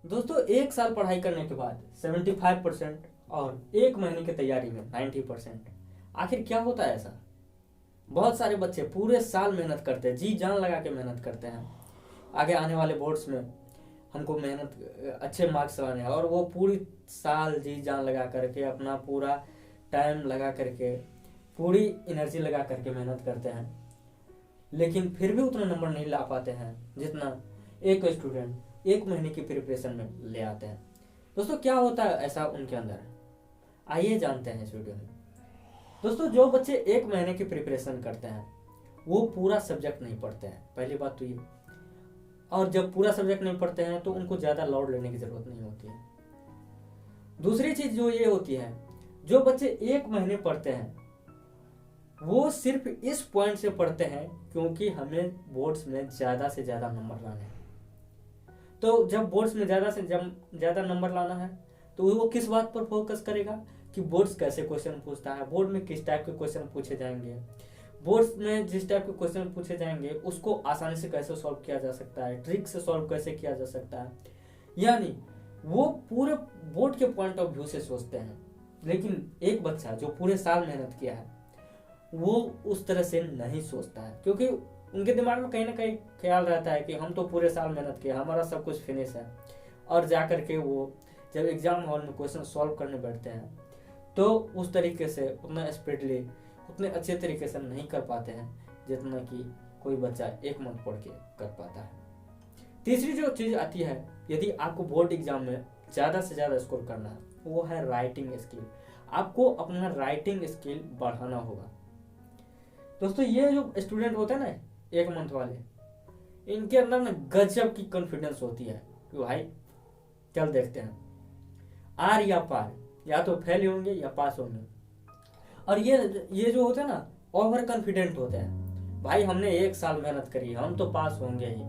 दोस्तों 1 साल पढ़ाई करने के बाद 75% और 1 महीने की तैयारी में 90%। आखिर क्या होता है ऐसा? बहुत सारे बच्चे पूरे साल मेहनत करते हैं, जी जान लगा के मेहनत करते हैं आगे आने वाले बोर्ड्स में हमको मेहनत अच्छे मार्क्स लाने हैं, और वो पूरी साल जी जान लगा करके अपना पूरा टाइम लगा करके पूरी एनर्जी लगा करके मेहनत करते हैं, लेकिन फिर भी उतना नंबर नहीं ला पाते हैं जितना एक स्टूडेंट 1 महीने की प्रिपरेशन में ले आते हैं। दोस्तों क्या होता है ऐसा उनके अंदर? आइए जानते हैं इस वीडियो में। दोस्तों जो बच्चे 1 महीने की प्रिपरेशन करते हैं वो पूरा सब्जेक्ट नहीं पढ़ते हैं, पहली बात तो ये। और जब पूरा सब्जेक्ट नहीं पढ़ते हैं तो उनको ज़्यादा लोड लेने की ज़रूरत नहीं होती है। दूसरी चीज़ जो ये होती है, जो बच्चे 1 महीने पढ़ते हैं वो सिर्फ इस पॉइंट से पढ़ते हैं क्योंकि हमें बोर्ड्स में ज़्यादा से ज़्यादा नंबर लाने हैं। तो जब बोर्ड्स में ज़्यादा से ज़्यादा नंबर लाना है तो वो किस बात पर फोकस करेगा कि बोर्ड्स कैसे क्वेश्चन पूछता है, बोर्ड में किस टाइप के क्वेश्चन पूछे जाएंगे, बोर्ड्स में जिस टाइप के क्वेश्चन पूछे जाएंगे उसको आसानी से कैसे सॉल्व किया जा सकता है, ट्रिक से सॉल्व कैसे किया जा सकता है। यानी वो पूरे बोर्ड के पॉइंट ऑफ व्यू से सोचते हैं। लेकिन एक बच्चा जो पूरे साल मेहनत किया है वो उस तरह से नहीं सोचता है, क्योंकि उनके दिमाग में कहीं ना कहीं ख्याल रहता है कि हम तो पूरे साल मेहनत किए, हमारा सब कुछ फिनिश है। और जा करके वो जब एग्जाम हॉल में क्वेश्चन सॉल्व करने बैठते हैं तो उस तरीके से उतना स्पीडली उतने अच्छे तरीके से नहीं कर पाते हैं जितना कि कोई बच्चा 1 मंथ पढ़ के कर पाता है। तीसरी जो चीज़ आती है, यदि आपको बोर्ड एग्जाम में ज़्यादा से ज़्यादा स्कोर करना है, वो है राइटिंग स्किल। आपको अपना राइटिंग स्किल बढ़ाना होगा। दोस्तों ये जो स्टूडेंट होते हैं ना 1 मंथ वाले, इनके अंदर ना गजब की कॉन्फिडेंस होती है कि भाई चल देखते हैं आर या पार, या तो फेल होंगे या पास होंगे। और ये जो होते हैं ना ओवर कॉन्फिडेंट होते हैं, भाई हमने 1 साल मेहनत करी है, हम तो पास होंगे ही।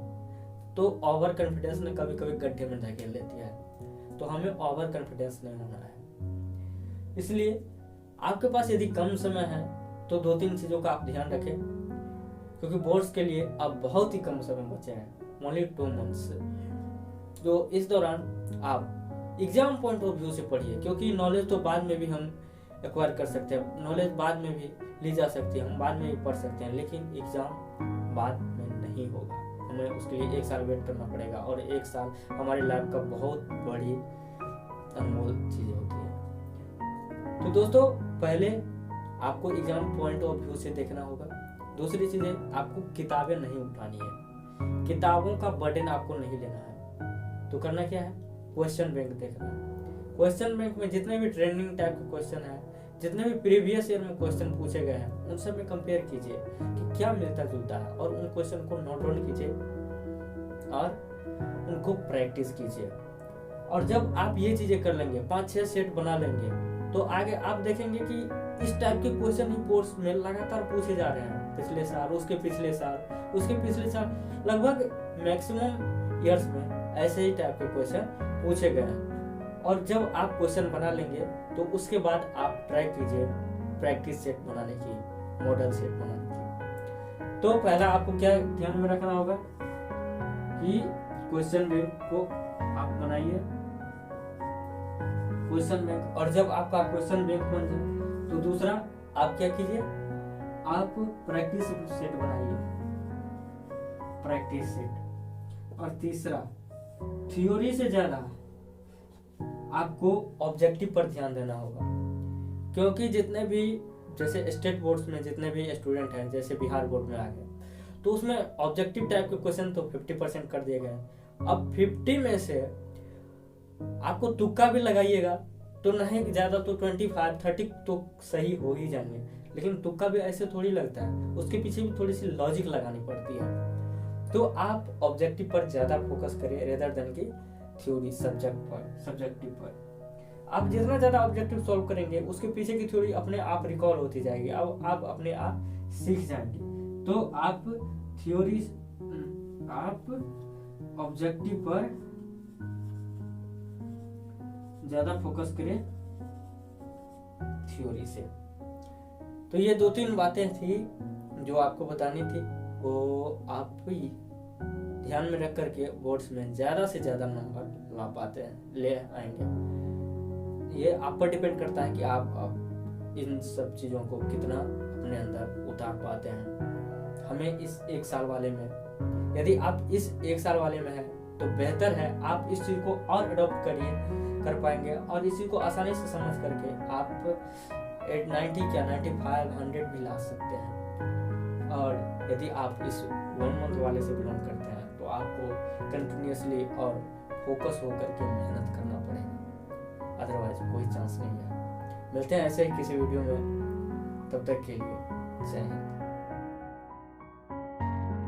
तो ओवर कॉन्फिडेंस ने कभी कभी गड्ढे में धकेल देती है। तो हमें ओवर कॉन्फिडेंस नहीं होना है। इसलिए आपके पास यदि कम समय है तो 2-3 चीज़ों का आप ध्यान रखें, क्योंकि बोर्ड्स के लिए अब बहुत ही कम समय बचे हैं, ओनली 2 मंथ्स। तो इस दौरान आप एग्जाम पॉइंट ऑफ व्यू से पढ़िए, क्योंकि नॉलेज तो बाद में भी हम एक्वायर कर सकते हैं, नॉलेज बाद में भी ली जा सकती है, हम बाद में भी पढ़ सकते हैं, लेकिन एग्जाम बाद में नहीं होगा। हमें उसके लिए 1 साल वेट करना पड़ेगा, और 1 साल हमारी लाइफ का बहुत बड़ी अनमोल चीज़ होती है। तो दोस्तों पहले आपको एग्जाम पॉइंट ऑफ व्यू से देखना होगा। दूसरी चीज़ है, आपको किताबें नहीं उठानी है, किताबों का बर्डन आपको नहीं लेना है। तो करना क्या है, क्वेश्चन बैंक देखना है। क्वेश्चन बैंक में जितने भी ट्रेंडिंग टाइप के क्वेश्चन है, जितने भी प्रीवियस ईयर में क्वेश्चन पूछे गए हैं, उन सब में कंपेयर कीजिए कि क्या मिलता जुलता है, और उन क्वेश्चन को नोट डाउन कीजिए और उनको प्रैक्टिस कीजिए। और जब आप ये चीज़ें कर लेंगे, 5-6 सेट बना लेंगे, तो आगे आप देखेंगे कि इस टाइप के क्वेश्चन ही कोर्स में लगातार पूछे जा रहे हैं। पिछले साल, उसके पिछले साल, उसके पिछले साल, लगभग मैक्सिमम ईयर्स में ऐसे ही टाइप के क्वेश्चन पूछे गए हैं। और जब आप क्वेश्चन बना लेंगे तो उसके बाद आप ट्राई कीजिए प्रैक्टिस सेट बनाने की, मॉडल सेट बनाने की। तो पहला आपको क्या ध्यान में रखना होगा कि क्वेश्चन बैंक को आप बनाइए, क्वेश्चन बैंक। और जब आपका क्वेश्चन बैंक बन जाए तो दूसरा आप क्या कीजिए, आप प्रैक्टिस सेट बनाइए, प्रैक्टिस सेट। और तीसरा, थ्योरी से ज्यादा आपको ऑब्जेक्टिव पर ध्यान देना होगा, क्योंकि जितने भी जैसे स्टेट बोर्ड्स में जितने भी स्टूडेंट हैं, जैसे बिहार बोर्ड में आ गए, तो उसमें ऑब्जेक्टिव टाइप के क्वेश्चन तो 50% कर दिए गए। अब 50 में से आपको तुक्का भी लगाइएगा तो नहीं ज्यादा तो 25-30 तो सही हो ही जाएंगे, लेकिन तुक्का भी ऐसे थोड़ी लगता है, उसके पीछे भी थोड़ी सी लॉजिक लगानी पड़ती है। तो आप ऑब्जेक्टिव पर ज्यादा फोकस करिए रेदर देन की थ्योरी सब्जेक्टिव पर। आप जितना ज्यादा ऑब्जेक्टिव सॉल्व करेंगे उसके पीछे की थ्योरी अपने आप रिकॉल होती जाएगी, अब आप अपने आप सीख जाएंगे। तो आप थ्योरी, आप ऑब्जेक्टिव पर ज्यादा फोकस करें थ्योरी से। तो ये 2-3 बातें थी जो आपको बतानी थी, वो आप ध्यान में रख करके बोर्ड्स में ज़्यादा से ज़्यादा नंबर ला पाते हैं, ले आएंगे। ये आप पर डिपेंड करता है कि आप इन सब चीज़ों को कितना अपने अंदर उतार पाते हैं। हमें इस एक साल वाले में, यदि आप इस एक साल वाले में हैं तो बेहतर है आप इस चीज़ को और अडॉप्ट कर पाएंगे और इसी को आसानी से समझ करके आप 90 क्या 95 100 भी ला सकते हैं। और यदि आप इस 1 मंथ वाले से बिलोंग करते हैं तो आपको कंटिन्यूसली और फोकस होकर के मेहनत करना पड़ेगा, अदरवाइज कोई चांस नहीं है। मिलते हैं ऐसे ही किसी वीडियो में, तब तक के लिए जय हिंद।